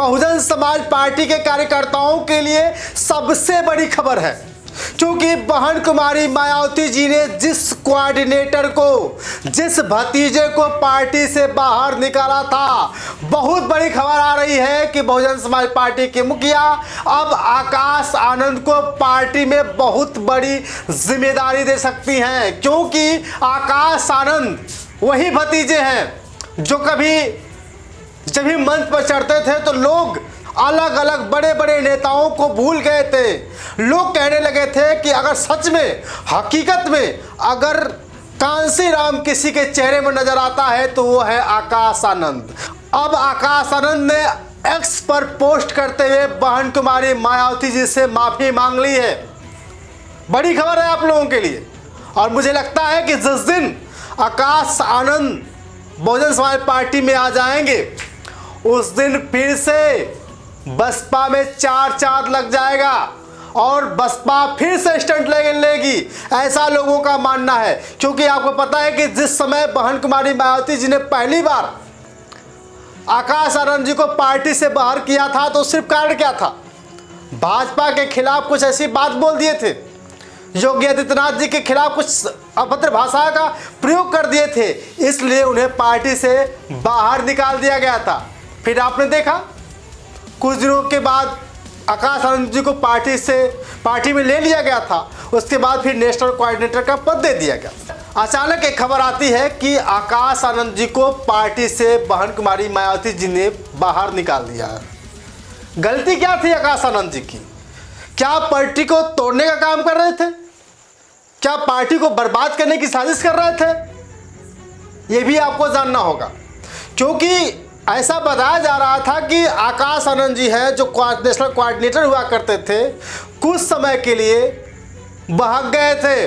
Bahujan Samaj party के कार्यकर्ताओं के लिए सबसे बड़ी खबर है, क्योंकि बहन कुमारी मायावती जी ने जिस कोऑर्डिनेटर को, जिस भतीजे को पार्टी से बाहर निकाला था, बहुत बड़ी खबर आ रही है कि बहुजन समाज पार्टी के मुखिया अब आकाश आनंद को पार्टी में बहुत बड़ी जिम्मेदारी दे सकती हैं, क्योंकि आकाश आनंद वही भतीजे हैं जो कभी जब भी मंच पर चढ़ते थे तो लोग अलग अलग बड़े बड़े नेताओं को भूल गए थे। लोग कहने लगे थे कि अगर सच में, हकीकत में अगर कांसी राम किसी के चेहरे में नजर आता है तो वो है आकाश आनंद। अब आकाश आनंद ने एक्स पर पोस्ट करते हुए बहन कुमारी मायावती जी से माफी मांग ली है। बड़ी खबर है आप लोगों के लिए। और मुझे लगता है कि जिस दिन आकाश आनंद बहुजन समाज पार्टी में आ जाएंगे उस दिन फिर से बसपा में चार लग जाएगा और बसपा फिर से स्टंट लेगी, ऐसा लोगों का मानना है। क्योंकि आपको पता है कि जिस समय बहन कुमारी मायावती जी ने पहली बार आकाश आनंद जी को पार्टी से बाहर किया था तो सिर्फ कारण क्या था, भाजपा के खिलाफ कुछ ऐसी बात बोल दिए थे, योगी आदित्यनाथ जी के खिलाफ कुछ अभद्र भाषा का प्रयोग कर दिए थे, इसलिए उन्हें पार्टी से बाहर निकाल दिया गया था। फिर आपने देखा कुछ दिनों के बाद आकाश आनंद जी को पार्टी में ले लिया गया था, उसके बाद फिर नेशनल कोऑर्डिनेटर का पद दे दिया गया। अचानक एक खबर आती है कि आकाश आनंद जी को पार्टी से बहन कुमारी मायावती जी ने बाहर निकाल दिया है। गलती क्या थी आकाश आनंद जी की? क्या पार्टी को तोड़ने का काम कर रहे थे? क्या पार्टी को बर्बाद करने की साजिश कर रहे थे? यह भी आपको जानना होगा, क्योंकि ऐसा बताया जा रहा था कि आकाश आनंद जी हैं जो नेशनल कोऑर्डिनेटर हुआ करते थे, कुछ समय के लिए भाग गए थे,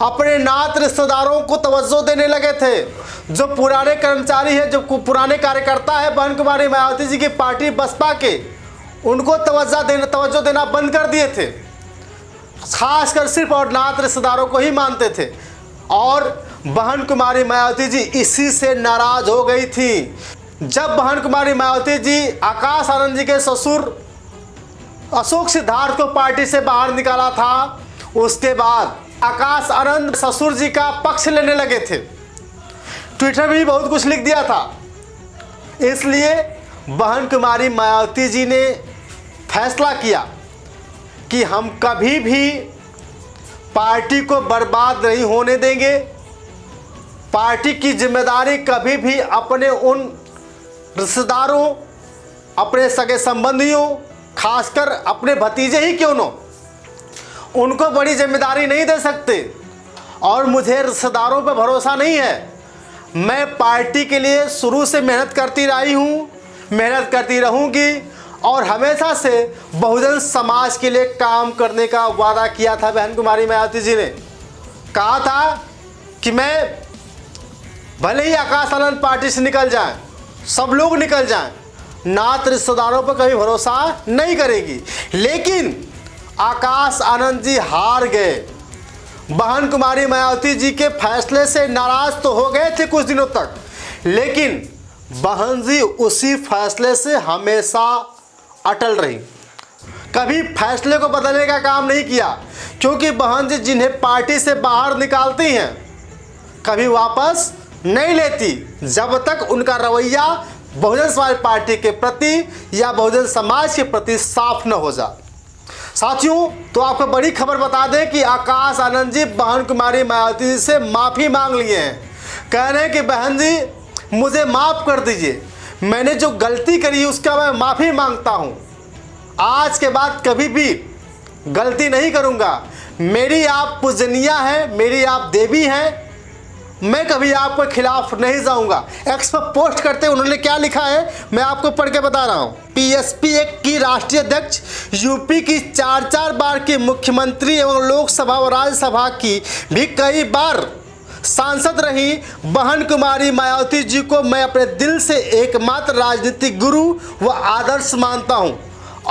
अपने नात रिश्तेदारों को तवज्जो देने लगे थे। जो पुराने कर्मचारी हैं, जो पुराने कार्यकर्ता है बहन कुमारी मायावती जी की पार्टी बसपा के, उनको तवज्जो देना बंद कर दिए थे, खासकर सिर्फ और नात रिश्तेदारों को ही मानते थे। और बहन कुमारी मायावती जी इसी से नाराज हो गई थी। जब बहन कुमारी मायावती जी आकाश आनंद जी के ससुर अशोक सिद्धार्थ को पार्टी से बाहर निकाला था, उसके बाद आकाश आनंद ससुर जी का पक्ष लेने लगे थे, ट्विटर में भी बहुत कुछ लिख दिया था। इसलिए बहन कुमारी मायावती जी ने फैसला किया कि हम कभी भी पार्टी को बर्बाद नहीं होने देंगे, पार्टी की जिम्मेदारी कभी भी अपने उन रिश्तेदारों, अपने सगे संबंधियों, खासकर अपने भतीजे ही क्यों न, उनको बड़ी जिम्मेदारी नहीं दे सकते। और मुझे रिश्तेदारों पर भरोसा नहीं है। मैं पार्टी के लिए शुरू से मेहनत करती रही हूँ, मेहनत करती रहूँगी और हमेशा से बहुजन समाज के लिए काम करने का वादा किया था। बहन कुमारी मायावती जी ने कहा था कि मैं भले ही आकाश आनंद पार्टी से निकल जाए, सब लोग निकल जाएं, नात रिश्तेदारों पर कभी भरोसा नहीं करेगी, लेकिन आकाश आनंद जी हार गए। बहन कुमारी मायावती जी के फैसले से नाराज तो हो गए थे कुछ दिनों तक, लेकिन बहन जी उसी फैसले से हमेशा अटल रही, कभी फैसले को बदलने का काम नहीं किया। क्योंकि बहन जी जिन्हें पार्टी से बाहर निकालती हैं कभी वापस नहीं लेती, जब तक उनका रवैया बहुजन समाज पार्टी के प्रति या बहुजन समाज के प्रति साफ न हो जाए। साथियों, तो आपको बड़ी खबर बता दें कि आकाश आनंद जी बहन कुमारी मायावती जी से माफ़ी मांग लिए हैं। कह रहे हैं कि बहन जी मुझे माफ़ कर दीजिए, मैंने जो गलती करी उसका मैं माफ़ी मांगता हूँ, आज के बाद कभी भी गलती नहीं करूँगा। मेरी आप पूजनीया हैं, मेरी आप देवी हैं, मैं कभी आपके खिलाफ नहीं जाऊंगा। एक्स पर पोस्ट करते उन्होंने क्या लिखा है मैं आपको पढ़ के बता रहा हूं। पीएसपी की राष्ट्रीय अध्यक्ष, यूपी की 4 बार की मुख्यमंत्री एवं लोकसभा और राज्यसभा की भी कई बार सांसद रही बहन कुमारी मायावती जी को मैं अपने दिल से एकमात्र राजनीतिक गुरु व आदर्श मानता हूं।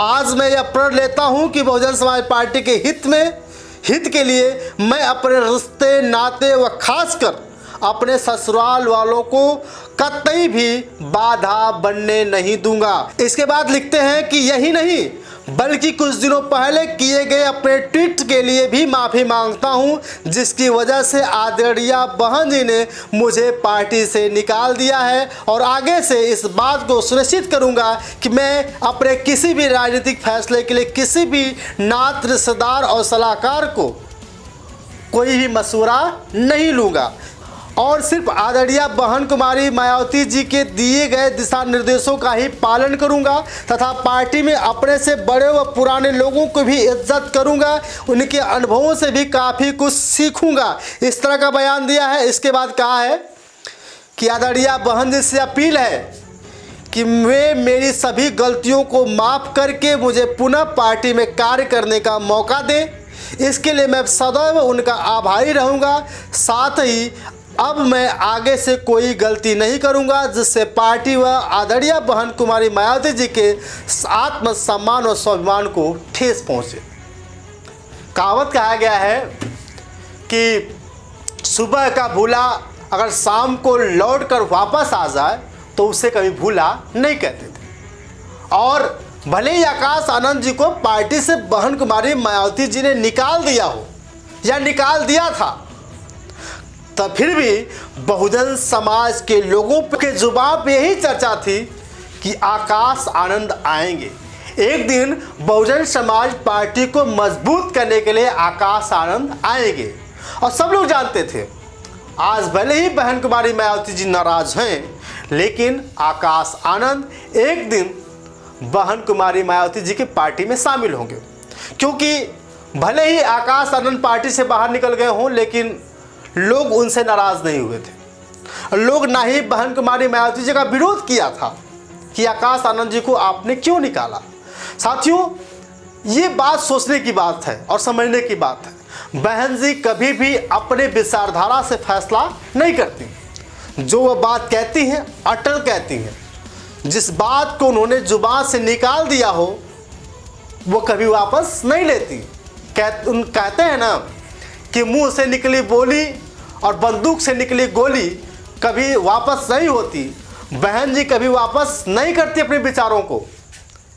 आज मैं यह प्रण लेता हूं कि बहुजन समाज पार्टी के हित के लिए मैं अपने रिश्ते नाते व खासकर अपने ससुराल वालों को कतई भी बाधा बनने नहीं दूंगा। इसके बाद लिखते हैं कि यही नहीं बल्कि कुछ दिनों पहले किए गए अपने ट्वीट के लिए भी माफ़ी मांगता हूं, जिसकी वजह से आदरणीय बहन जी ने मुझे पार्टी से निकाल दिया है और आगे से इस बात को सुनिश्चित करूंगा कि मैं अपने किसी भी राजनीतिक फैसले के लिए किसी भी नात रिश्तेदार और सलाहकार को कोई भी मशवरा नहीं लूँगा और सिर्फ आदरणीय बहन कुमारी मायावती जी के दिए गए दिशा निर्देशों का ही पालन करूंगा तथा पार्टी में अपने से बड़े व पुराने लोगों को भी इज्जत करूंगा, उनके अनुभवों से भी काफ़ी कुछ सीखूंगा। इस तरह का बयान दिया है। इसके बाद कहा है कि आदरणीय बहन जी से अपील है कि वे मेरी सभी गलतियों को माफ़ करके मुझे पुनः पार्टी में कार्य करने का मौका दें। इसके लिए मैं सदैव उनका आभारी रहूँगा। साथ ही अब मैं आगे से कोई गलती नहीं करूंगा जिससे पार्टी व आदरणीय बहन कुमारी मायावती जी के आत्मसम्मान और स्वाभिमान को ठेस पहुंचे। कहावत कहा गया है कि सुबह का भूला अगर शाम को लौट कर वापस आ जाए तो उसे कभी भूला नहीं कहते थे। और भले ही आकाश आनंद जी को पार्टी से बहन कुमारी मायावती जी ने निकाल दिया हो या निकाल दिया था, तब फिर भी बहुजन समाज के लोगों के जुबान पे यही चर्चा थी कि आकाश आनंद आएंगे। एक दिन बहुजन समाज पार्टी को मजबूत करने के लिए आकाश आनंद आएंगे और सब लोग जानते थे। आज भले ही बहन कुमारी मायावती जी नाराज हैं, लेकिन आकाश आनंद एक दिन बहन कुमारी मायावती जी की पार्टी में शामिल होंगे, क्योंकि भले ही आकाश आनंद पार्टी से बाहर निकल गए हों लेकिन लोग उनसे नाराज नहीं हुए थे। लोग ना ही बहन कुमारी मायावती जी का विरोध किया था कि आकाश आनंद जी को आपने क्यों निकाला। साथियों, ये बात सोचने की बात है और समझने की बात है। बहन जी कभी भी अपने विचारधारा से फैसला नहीं करती। जो वह बात कहती हैं अटल कहती हैं। जिस बात को उन्होंने जुबान से निकाल दिया हो वो कभी वापस नहीं लेती। कहते हैं ना कि मुंह से निकली बोली और बंदूक से निकली गोली कभी वापस नहीं होती। बहन जी कभी वापस नहीं करती अपने विचारों को,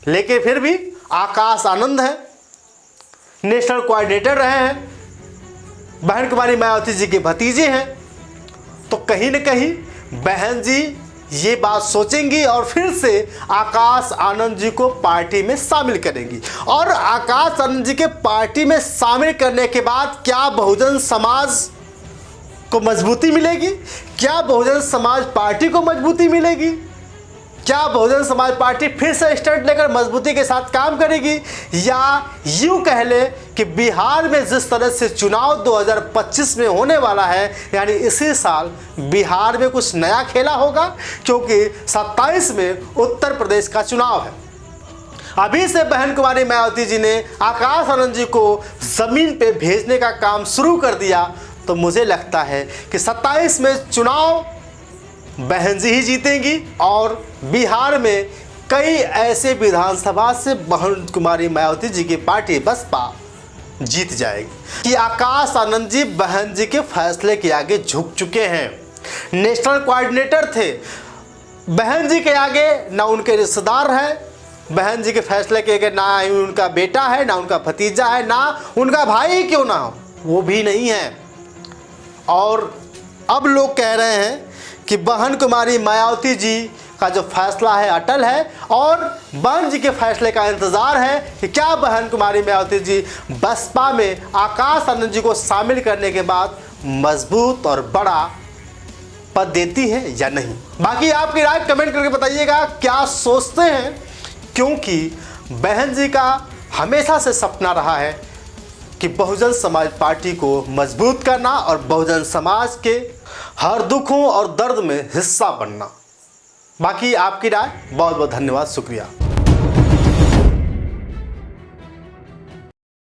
लेकिन फिर भी आकाश आनंद है, नेशनल कोऑर्डिनेटर रहे हैं, बहन कुमारी मायावती जी के भतीजे हैं, तो कहीं न कहीं बहन जी ये बात सोचेंगी और फिर से आकाश आनंद जी को पार्टी में शामिल करेंगी। और आकाश आनंद जी के पार्टी में शामिल करने के बाद क्या बहुजन समाज को मजबूती मिलेगी? क्या बहुजन समाज पार्टी को मजबूती मिलेगी? क्या बहुजन समाज पार्टी फिर से स्टैंड लेकर मजबूती के साथ काम करेगी? या यूँ कह ले कि बिहार में जिस तरह से चुनाव 2025 में होने वाला है, यानी इसी साल बिहार में कुछ नया खेला होगा, क्योंकि 27 में उत्तर प्रदेश का चुनाव है। अभी से बहन कुमारी मायावती जी ने आकाश आनंद जी को ज़मीन पे भेजने का काम शुरू कर दिया, तो मुझे लगता है कि 27 में चुनाव बहन जी ही जीतेंगी और बिहार में कई ऐसे विधानसभा से बहन कुमारी मायावती जी की पार्टी बसपा जीत जाएगी कि आकाश आनंद जी बहन जी के फैसले के आगे झुक चुके हैं। नेशनल कोऑर्डिनेटर थे, बहन जी के आगे ना उनके रिश्तेदार हैं, बहन जी के फैसले के आगे ना ही उनका बेटा है, ना उनका भतीजा है, ना उनका भाई ही क्यों ना हो वो भी नहीं है। और अब लोग कह रहे हैं कि बहन कुमारी मायावती जी का जो फैसला है अटल है और बहन जी के फैसले का इंतज़ार है कि क्या बहन कुमारी मायावती जी बसपा में आकाश आनंद जी को शामिल करने के बाद मजबूत और बड़ा पद देती है या नहीं। बाकी आपकी राय कमेंट करके बताइएगा क्या सोचते हैं, क्योंकि बहन जी का हमेशा से सपना रहा है कि बहुजन समाज पार्टी को मजबूत करना और बहुजन समाज के हर दुखों और दर्द में हिस्सा बनना। बाकी आपकी राय, बहुत बहुत धन्यवाद, शुक्रिया।